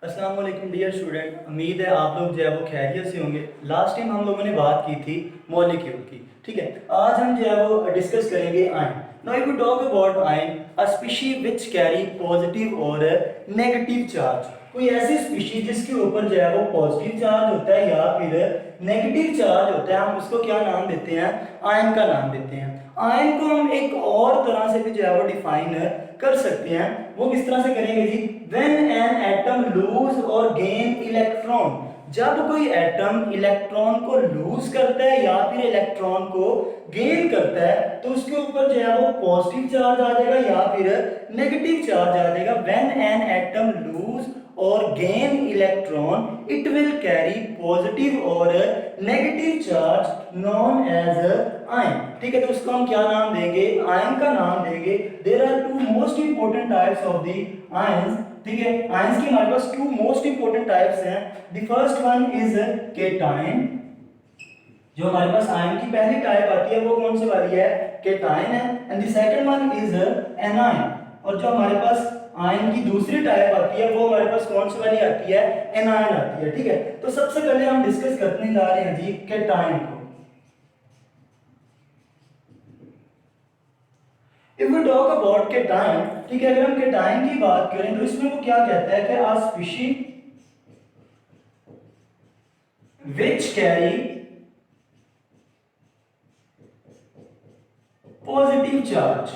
अस्सलाम वालेकुम dear student, उम्मीद है आप लोग जो है वो खैरियत से होंगे। लास्ट टाइम हम लोगों ने बात की थी मॉलिक्यूल की, ठीक है। आज हम जो है वो डिस्कस करेंगे ion. Now if we talk about ion, a species which carry positive और नेगेटिव चार्ज। कोई ऐसी स्पीशीज जिसके ऊपर जो है वो पॉजिटिव चार्ज होता है या फिर नेगेटिव चार्ज होता है, हम उसको क्या नाम देते हैं? आयन का नाम देते हैं। आयन को हम एक और तरह से भी जो है वो डिफाइन कर सकते हैं। वो किस तरह से करेंगे जी? व्हेन एन एटम लूज और गेन इलेक्ट्रॉन, जब कोई एटम इलेक्ट्रॉन को लूज करता है या फिर इलेक्ट्रॉन को गेन करता है, तो उसके ऊपर जो है वो पॉजिटिव चार्ज आ जाएगा या फिर नेगेटिव चार्ज आ जाएगा। व्हेन एन एटम लूज और gain electron, it will carry positive और negative charge known as ion. ठीक है, तो उसको हम क्या नाम देंगे? आयन का नाम देंगे। There are two most important types of the ions. ठीक है, आयंस की हमारे पास टू मोस्ट इंपॉर्टेंट टाइप्स हैं। The first one is cation. जो हमारे पास आयन की पहली टाइप आती है वो कौन सी वाली है? केटायन है। And the second one is anion. और जो हमारे पास आयन की दूसरी टाइप आती है वो हमारे पास कौन सी वाली आती है? एनायन आती है। ठीक है, तो सबसे पहले हम डिस्कस करने जा रहे हैं जी केटायन को। If we talk about cation, ठीक है, अगर हम केटायन की बात करें तो इसमें वो क्या कहता है कि a species which carry positive charge.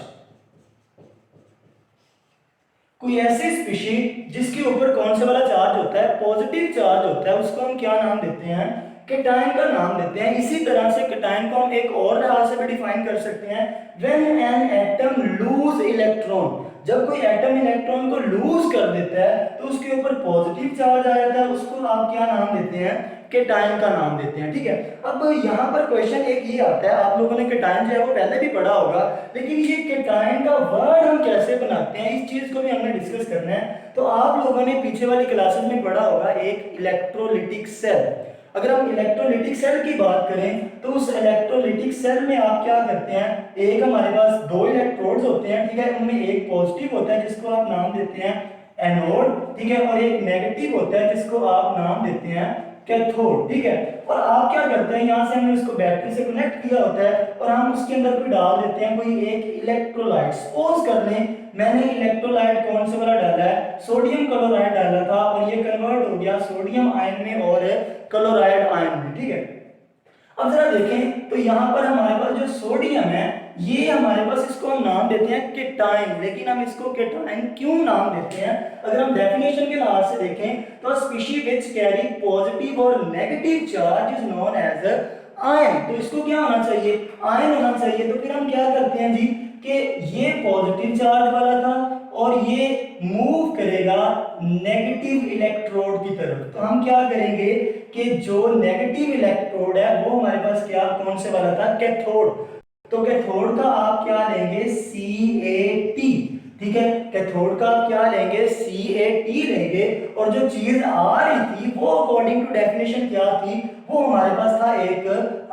कोई ऐसी स्पीशीज जिसके ऊपर कौन सा वाला चार्ज होता है? पॉजिटिव चार्ज होता है, उसको हम क्या नाम देते हैं? केटायन का नाम देते हैं। इसी तरह से केटायन को हम एक और तरह से भी डिफाइन कर सकते हैं। When an atom loose electron, जब कोई एटम इलेक्ट्रॉन को लूज कर देता है तो उसके ऊपर पॉजिटिव चार्ज आ जाता है, उसको आप क्या नाम देते हैं? केटायन का नाम देते हैं। ठीक है, अब यहाँ पर क्वेश्चन एक ये आता है, आप लोगों ने केटायन जो है वो पहले भी पढ़ा होगा, लेकिन ये केटायन का वर्ड हम कैसे बनाते हैं इस चीज को भी हमने डिस्कस करना है। तो आप लोगों ने पीछे वाली क्लासेस में पढ़ा होगा एक इलेक्ट्रोलिटिक सेल। अगर हम इलेक्ट्रोलिटिक सेल की बात करें तो उस इलेक्ट्रोलिटिक सेल में आप क्या करते हैं? एक हमारे पास दो इलेक्ट्रोड्स होते हैं, ठीक है, उनमें एक पॉजिटिव होता है जिसको आप नाम देते हैं एनोड, ठीक है, और एक नेगेटिव होता है जिसको आप नाम देते हैं कैथोड। ठीक है, और आप क्या करते हैं, यहाँ से हमने उसको बैटरी से कनेक्ट किया होता है और हम उसके अंदर कोई डाल देते हैं कोई एक इलेक्ट्रोलाइट। सपोज कर लें मैंने इलेक्ट्रोलाइट कौन सा वाला डाला है? सोडियम क्लोराइड डाला था और ये कन्वर्ट हो गया सोडियम आयन में और क्लोराइड आयन में। ठीक है, अब जरा देखें तो यहाँ पर हमारे पास जो सोडियम है ये हमारे पास, इसको हम नाम देते हैं केटायन। लेकिन हम इसको केटायन क्यों नाम देते हैं? अगर हम डेफिनेशन के लिहाज से देखें तो स्पीशीज व्हिच कैरी पॉजिटिव और negative charge is known as ion. तो इसको क्या होना चाहिए? आयन होना चाहिए। तो फिर हम क्या करते हैं जी कि ये पॉजिटिव चार्ज वाला था और ये मूव करेगा नेगेटिव इलेक्ट्रोड की तरफ। तो हम क्या करेंगे कि जो नेगेटिव इलेक्ट्रोड है वो हमारे पास क्या, कौन से वाला था? कैथोड। तो कैथोड का आप क्या लेंगे? CaT। ठीक है, कैथोड का आप क्या लेंगे? CaT लेंगे। और जो चीज आ रही थी वो अकॉर्डिंग टू डेफिनेशन क्या थी? वो हमारे पास था एक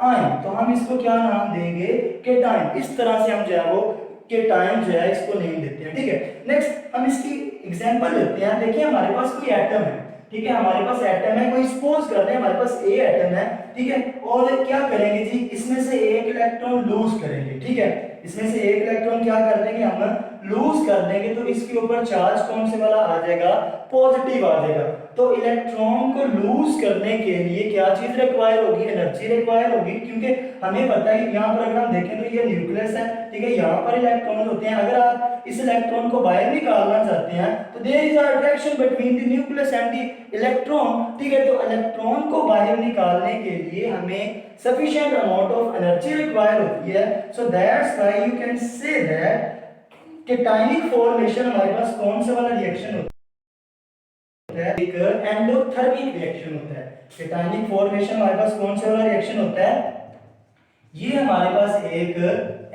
आयन। तो हम इसको क्या नाम देंगे? केटायन। इस तरह से हम जो है वो केटायन जो है इसको नेम देते हैं। ठीक है, नेक्स्ट हम इसकी एग्जांपल लेते हैं। देखिए हमारे पास कोई एटम है, ठीक है, हमारे पास एटम है, कोई सपोज कर रहे हैं हमारे पास ए एटम है, ठीक है, और क्या करेंगे जी, इसमें से एक इलेक्ट्रॉन लूज करेंगे। ठीक है, इसमें से एक इलेक्ट्रॉन क्या कर देंगे? हम लूज कर देंगे, तो इसके ऊपर चार्ज कौन से वाला आ जाएगा? पॉजिटिव आ जाएगा। तो इलेक्ट्रॉन को लूज करने के लिए क्या चीज रिक्वायर होगी? एनर्जी रिक्वायर होगी, क्योंकि हमें पता है यहाँ पर अगर हम देखें तो ये न्यूक्लियस है, ठीक है, यहाँ पर इलेक्ट्रॉन होते हैं। अगर आप इस इलेक्ट्रॉन को बाहर निकालना चाहते हैं तो there is attraction between the nucleus and the electron. ठीक है, तो इलेक्ट्रॉन को बाहर निकालने के लिए हमें sufficient amount of energy require होती है। So that's why you can say that cationic formation हमारे पास कौन सा वाला रिएक्शन होता है? एक एंडोथर्मिक रिएक्शन होता है। केटायनिक फॉर्मेशन हमारे पास कौन सा वाला रिएक्शन होता है? ये हमारे पास एक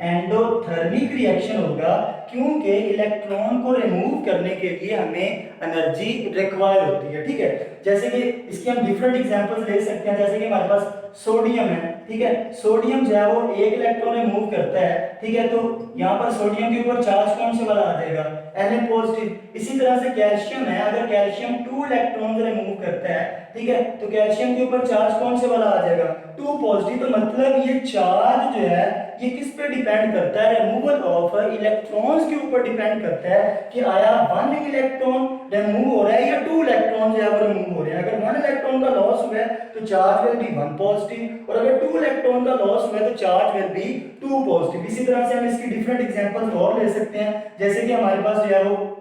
एंडोथर्मिक रिएक्शन होगा, क्योंकि इलेक्ट्रॉन को रिमूव करने के लिए हमें एनर्जी रिक्वायर होती है। ठीक है, जैसे कि इसके हम डिफरेंट एग्जांपल्स ले सकते हैं, जैसे कि हमारे पास सोडियम है। ठीक है, सोडियम जो है वो एक इलेक्ट्रॉन रिमूव करता है। ठीक है, तो यहाँ पर सोडियम के ऊपर चार्ज कौन से वाला आ जाएगा, Na पॉजिटिव। इसी तरह से कैल्शियम है, अगर कैल्शियम 2 इलेक्ट्रॉन रिमूव करता है, ठीक है, तो कैल्शियम के ऊपर चार्ज कौन से वाला आ जाएगा, 2 पॉजिटिव। तो मतलब ये चार्ज जो है ये किस पे डिपेंड करता है, रिमूवल ऑफ इलेक्ट्रॉन्स के ऊपर डिपेंड करता है कि आया 1 इलेक्ट्रॉन रिमूव हो रहा है या 2 इलेक्ट्रॉन जो है वो रिमूव हो रहे हैं। अगर 1 इलेक्ट्रॉन का लॉस हुआ है तो चार्ज विल बी 1 पॉजिटिव, और अगर 2 इलेक्ट्रॉन का लॉस हुआ है तो चार्ज विल बी 2 पॉजिटिव। इसी तरह से हम इसकी डिफरेंट एग्जांपल्स और ले सकते हैं, जैसे कि हमारे पास जो है वो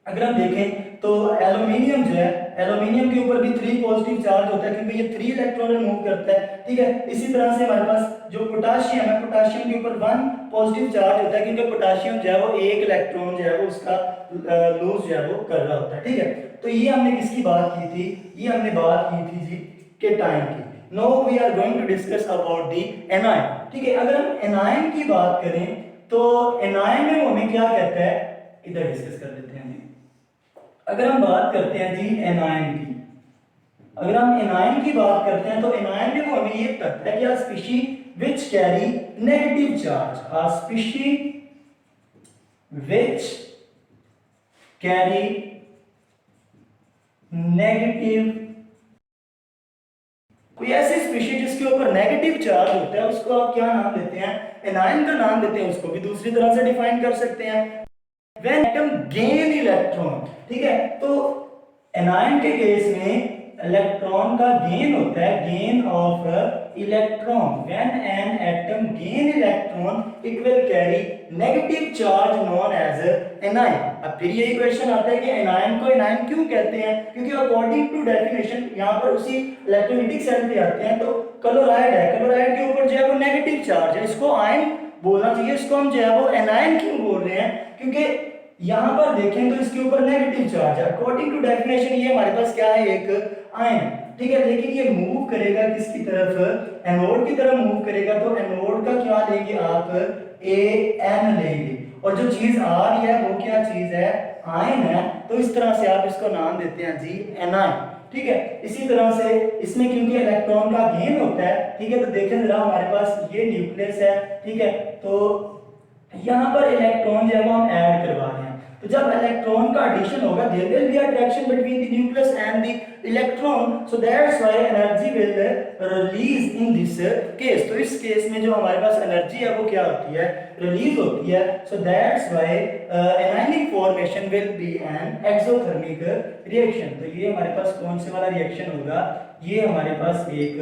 अगर हम देखें तो एल्यूमिनियम जो है, एल्यूमिनियम के ऊपर भी 3 पॉजिटिव चार्ज होता है क्योंकि ये 3 इलेक्ट्रॉन रिमूव करता है। ठीक है, इसी तरह से हमारे पास जो पोटाशियम है, पोटाशियम के ऊपर 1 पॉजिटिव चार्ज होता है क्योंकि पोटाशियम जो है वो 1 इलेक्ट्रॉन जो है वो उसका लूज जो है वो कर रहा होता है। ठीक है, तो ये हमने किसकी बात की थी, ये हमने बात की थी जी केटाइन की। Now we are going to discuss about the anion. ठीक है, अगर हम एनायन की बात करें तो एनायन में वो हमें क्या कहता है, इधर डिस्कस कर लेते हैं जी। अगर हम बात करते हैं जी एनायन की, अगर हम एनायन की बात करते हैं तो एनायन में वो हमें ये कहता है कि a species which carry negative charge, a species which carry negative, कोई ऐसी स्पीशीज जिसके ऊपर नेगेटिव चार्ज होता है उसको आप क्या नाम देते हैं, एनायन का नाम देते हैं। उसको भी दूसरी तरह से डिफाइन कर सकते हैं, when atom gain electron। ठीक है, तो एनायन के केस में इलेक्ट्रॉन का गेन होता है, gain of electron. When an atom gain electron it will carry negative charge known as anion. अब फिर यही क्वेश्चन आता है कि एनायन को एनायन क्यों कहते हैं, क्योंकि अकॉर्डिंग टू डेफिनेशन यहाँ पर उसी इलेक्ट्रोलिटिक सेल पे आते हैं। तो क्लोराइड है, क्लोराइड के ऊपर जो है वो नेगेटिव चार्ज है, इसको आयन बोलना चाहिए, इसको हम जो है वो एनायन क्यों बोल रहे हैं, क्योंकि यहां पर देखें तो इसके ऊपर नेगेटिव चार्ज है। अकॉर्डिंग टू डेफिनेशन ये हमारे पास क्या है, एक आयन। ठीक है, लेकिन ये मूव करेगा किसकी तरफ, एनोड की तरफ मूव करेगा। तो एनोड का क्या लेंगे आप, एन लेंगे, और जो चीज आ रही है वो क्या चीज है, आयन है। तो इस तरह से आप इसको नाम देते हैं जी एनायन। ठीक है, इसी तरह से इसमें क्योंकि इलेक्ट्रॉन का गेन होता है, ठीक है, तो देखें जरा हमारे पास ये न्यूक्लियस है। ठीक है, तो यहाँ पर इलेक्ट्रॉन जो है वो हम ऐड करवा रहे हैं। तो जब इलेक्ट्रॉन का एडिशन होगा there will be attraction between the nucleus and the electron, so that's why energy will release in this case. तो इस केस में जो हमारे पास एनर्जी है वो क्या होती है, रिलीज होती है। So that's why anionic formation will be an exothermic reaction. तो ये हमारे पास कौन से वाला रिएक्शन होगा, ये हमारे पास एक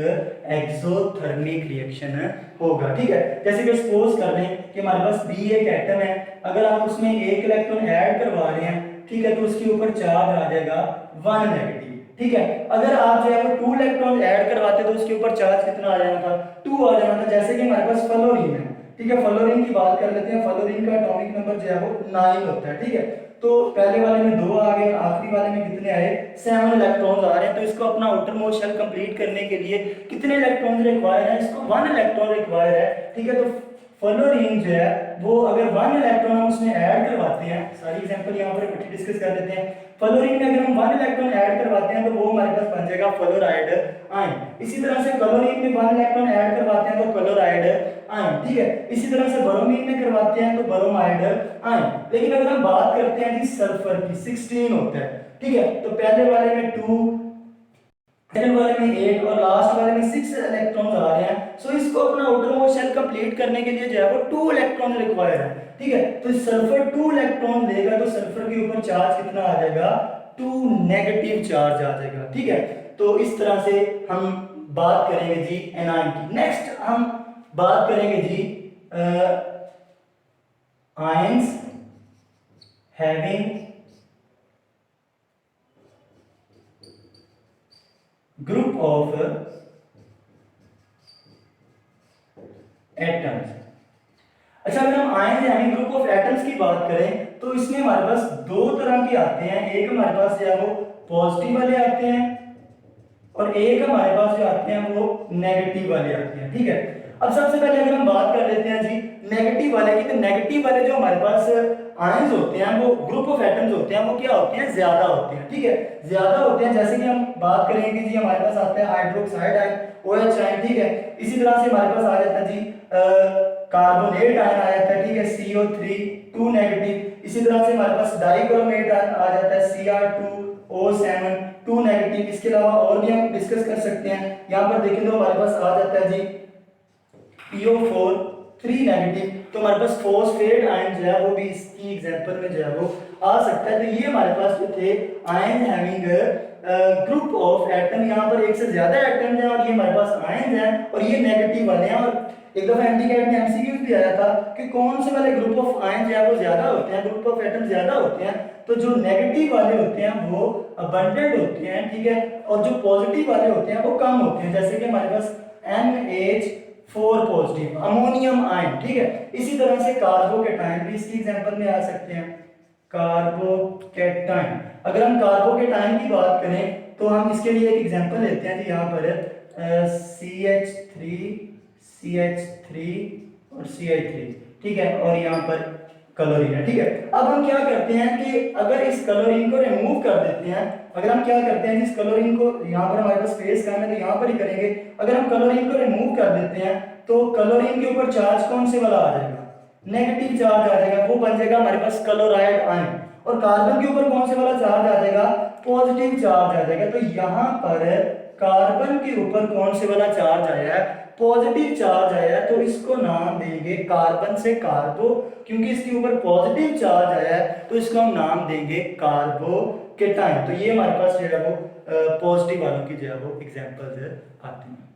एक्सोथर्मिक रिएक्शन होगा। ठीक है, जैसे कि सपोज कर लें कि हमारे पास बी एक एटम है, अगर आप उसमें एक इलेक्ट्रॉन ऐड करवा रहे हैं, ठीक है, तो उसके ऊपर चार्ज आ जाएगा 1 नेगेटिव। ठीक है, अगर आप जो है वो 2 इलेक्ट्रॉन ऐड करवाते तो उसके ऊपर चार्ज कितना आ जाना था, 2 आ जाना था। जैसे कि हमारे पास फ्लोरीन है, ठीक है, फ्लोरीन की बात कर लेते हैं। फ्लोरीन का एटॉमिक नंबर जो है वो 9 होता है। ठीक है, तो पहले वाले में 2 आ गए, आखिरी वाले में कितने आए, 7 इलेक्ट्रॉन्स आ रहे हैं। तो इसको अपना आउटर मोस्ट शेल कंप्लीट करने के लिए कितने इलेक्ट्रॉन्स रिक्वायर है, इसको 1 इलेक्ट्रॉन रिक्वायर है। ठीक है, तो फ्लोरीन जो है वो अगर 1 इलेक्ट्रॉन हम उसमें ऐड करवाते हैं, सारी एग्जांपल यहाँ पर इकट्ठी डिस्कस कर लेते हैं। फ्लोरीन में अगर हम 1 इलेक्ट्रॉन ऐड करवाते हैं तो वो हमारे पास बन जाएगा फ्लोराइड आयन। इसी तरह से क्लोरीन में 1 इलेक्ट्रॉन ऐड करवाते हैं तो क्लोराइड आयन। ठीक है, इसी तरह से ब्रोमीन में करवाते हैं तो ब्रोमाइड आयन। लेकिन अगर हम बात करते हैं जी सल्फर की, 16 होता है। ठीक है, तो पहले वाले में 2, सेकंड वाले में 8 और लास्ट वाले में 6 इलेक्ट्रॉन्स आ रहे हैं। सो इसको अपना आउटर मोस्ट शेल कंप्लीट करने के लिए जो है वो 2 इलेक्ट्रॉन रिक्वायर है। ठीक है, तो सल्फर 2 इलेक्ट्रॉन लेगा तो सल्फर के ऊपर चार्ज कितना आ जाएगा, 2 नेगेटिव चार्ज आ जाएगा। ठीक है, तो इस तरह से हम बात करेंगे जी एनायन की। नेक्स्ट हम बात करेंगे जी ions having group of atoms. अच्छा, अगर हम आयंस यानी ग्रुप ऑफ एटम्स की बात करें तो इसमें हमारे पास 2 तरह के आते हैं। एक हमारे पास जो है वो पॉजिटिव वाले आते हैं और एक हमारे पास जो आते हैं वो नेगेटिव वाले आते हैं। ठीक है, अब सबसे पहले अगर हम बात कर लेते हैं जी नेगेटिव वाले की, तो नेगेटिव वाले जो हमारे पास आयंस होते हैं, वो ग्रुप ऑफ एटम्स होते हैं, वो क्या होते हैं, ज्यादा होते हैं, ठीक है, ज्यादा होते हैं। जैसे कि हम बात करेंगे कि जी हमारे पास आता है हाइड्रोक्साइड आयन, OH आयन, ठीक है, इसी तरह से हमारे पास आ जाता है जी कार्बोनेट आयन आ जाता है, ठीक है, CO3 2 नेगेटिव। इसी तरह से हमारे पास डाइक्रोमेट आयन आ जाता है Cr2O7 2 नेगेटिव। इसके अलावा और भी हम डिस्कस कर सकते हैं। यहाँ पर देखें तो हमारे पास आ जाता है जी PO4 3 नेगेटिव। तो हमारे पास फॉस्फेट आयन जो है वो भी इसकी एग्जांपल में जो है वो आ सकता है। तो ये हमारे पास जो थे ion having group of atom, यहाँ पर एक से ज्यादा एटम हैं और ये हमारे पास आयन हैं और ये नेगेटिव वाले हैं। और एक दफा एमटीकेट में एमसीक्यू भी आया था कि कौन से वाले ग्रुप ऑफ आयन जो है वो ज्यादा होते हैं, ग्रुप ऑफ एटम ज्यादा होते हैं, तो जो नेगेटिव वाले होते हैं वो अबंडेंट होते हैं, ठीक है, और जो पॉजिटिव वाले होते हैं वो कम होते हैं। जैसे कि हमारे पास NH4 पॉजिटिव अमोनियम आयन, ठीक है। इसी तरह से कार्बोकेटाइन भी इसकी एग्जांपल में आ सकते हैं, कार्बोकेटाइन। अगर हम कार्बोकेटाइन की बात करें तो हम इसके लिए एक एग्जांपल लेते हैं, यहाँ पर CH3 और CH3, ठीक है, और यहाँ पर क्लोरीन है, ठीक है। अब हम क्या करते हैं कि अगर इस क्लोरीन को रिमूव कर देते हैं, अगर हम क्या करते हैं इस क्लोरीन को, यहाँ पर हमारे पास स्पेस कम है तो यहाँ पर ही करेंगे। अगर हम क्लोरीन को रिमूव कर देते हैं तो क्लोरीन के ऊपर चार्ज कौन से वाला आ जाएगा, नेगेटिव चार्ज आ जाएगा, वो बन जाएगा हमारे पास क्लोराइड आयन। और कार्बन के ऊपर कौन से वाला चार्ज आ जाएगा, पॉजिटिव चार्ज आ जाएगा। तो यहाँ पर कार्बन के ऊपर कौन से वाला चार्ज आया है, पॉजिटिव चार्ज आया है, तो इसको नाम देंगे कार्बन से कार्बो, क्योंकि इसके ऊपर पॉजिटिव चार्ज आया है तो इसको हम नाम देंगे कार्बोकेटाइन। तो ये हमारे पास जो है वो पॉजिटिव वालों की जो है वो एग्जांपल्स आती हैं।